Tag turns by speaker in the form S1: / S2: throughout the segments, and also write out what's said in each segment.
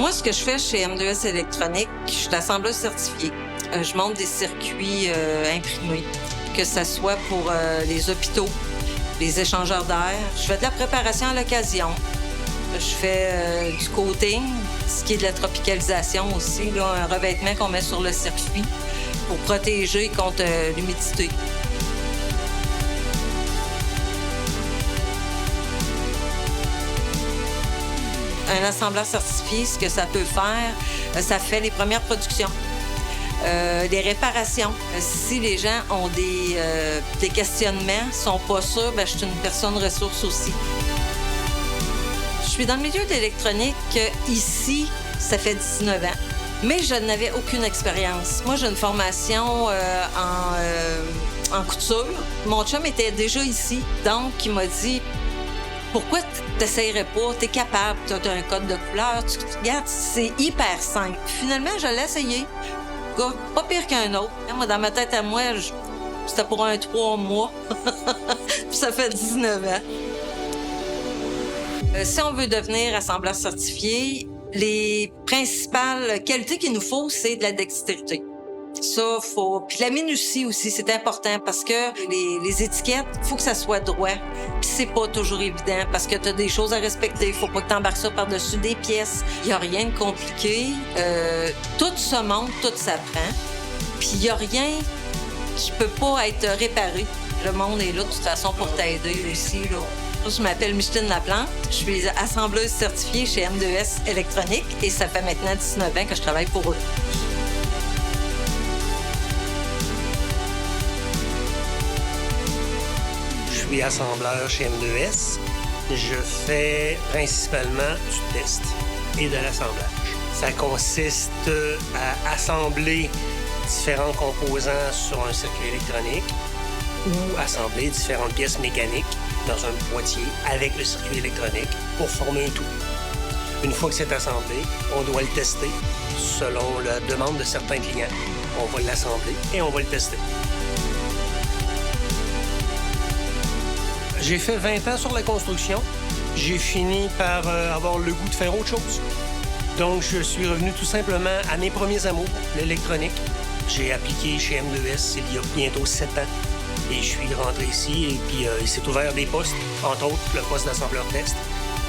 S1: Moi, ce que je fais chez M2S Électronique, je suis assembleuse certifiée. Je monte des circuits imprimés, que ce soit pour les hôpitaux, les échangeurs d'air. Je fais de la préparation à l'occasion. Je fais du coating, ce qui est de la tropicalisation aussi, là, un revêtement qu'on met sur le circuit pour protéger contre l'humidité. Un assembleur certifié, ce que ça peut faire, ça fait les premières productions. Les réparations. Si les gens ont des questionnements, sont pas sûrs, je suis une personne ressource aussi. Je suis dans le milieu de l'électronique ici, ça fait 19 ans. Mais je n'avais aucune expérience. Moi, j'ai une formation en couture. Mon chum était déjà ici, donc il m'a dit « Pourquoi t'essayerais pas? T'es capable, t'as un code de couleur. Tu regardes, c'est hyper simple. » Finalement, je l'ai essayé. Pas pire qu'un autre. Moi, dans ma tête à moi, c'était pour un 3 mois. Puis ça fait 19 ans. Si on veut devenir assembleur certifié, les principales qualités qu'il nous faut, c'est de la dextérité. Ça, faut. Puis la minutie aussi, c'est important parce que les étiquettes, faut que ça soit droit. Puis c'est pas toujours évident parce que t'as des choses à respecter. Faut pas que t'embarques ça par-dessus des pièces. Y a rien de compliqué. Tout se monte, tout s'apprend. Puis y a rien qui peut pas être réparé. Le monde est là de toute façon pour t'aider aussi, là. Je m'appelle Micheline Laplante. Je suis assembleuse certifiée chez M2S Électronique et ça fait maintenant 19 ans que je travaille pour eux.
S2: Je suis assembleur chez M2S. Je fais principalement du test et de l'assemblage. Ça consiste à assembler différents composants sur un circuit électronique ou assembler différentes pièces mécaniques dans un boîtier avec le circuit électronique pour former un tout. Une fois que c'est assemblé, on doit le tester selon la demande de certains clients. On va l'assembler et on va le tester. J'ai fait 20 ans sur la construction. J'ai fini par avoir le goût de faire autre chose. Donc, je suis revenu tout simplement à mes premiers amours, l'électronique. J'ai appliqué chez M2S il y a bientôt 7 ans. Et je suis rentré ici et puis il s'est ouvert des postes, entre autres le poste d'assembleur test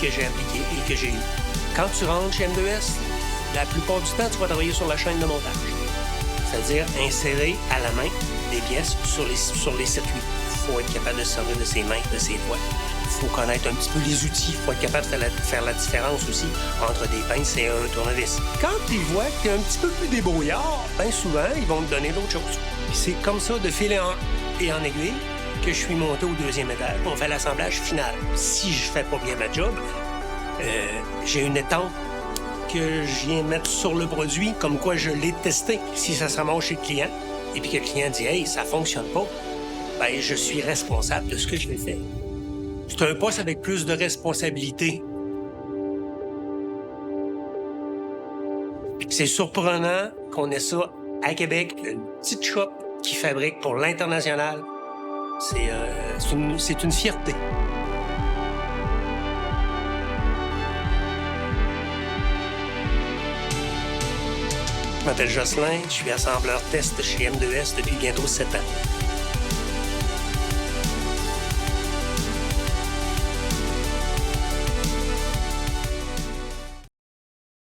S2: que j'ai appliqué et que j'ai eu. Quand tu rentres chez M2S, la plupart du temps, tu vas travailler sur la chaîne de montage. C'est-à-dire insérer à la main des pièces sur les circuits. Il faut être capable de se servir de ses mains, de ses doigts. Il faut connaître un petit peu les outils. Il faut être capable de faire la différence aussi entre des pinces et un tournevis. Quand ils voient que tu es un petit peu plus débrouillard, bien souvent, ils vont te donner d'autres choses. Puis c'est comme ça, de fil en aiguille, que je suis monté au 2e étage. On fait l'assemblage final. Si je fais pas bien ma job, j'ai une étampe que je viens mettre sur le produit, comme quoi je l'ai testé. Si ça se ramasse chez le client, et puis que le client dit « Hey, ça fonctionne pas », ben je suis responsable de ce que je vais faire. C'est un poste avec plus de responsabilité. C'est surprenant qu'on ait ça à Québec, une petite shop qui fabrique pour l'international. C'est une fierté. Je m'appelle Jocelyn, je suis assembleur test chez M2S depuis bientôt 7 ans.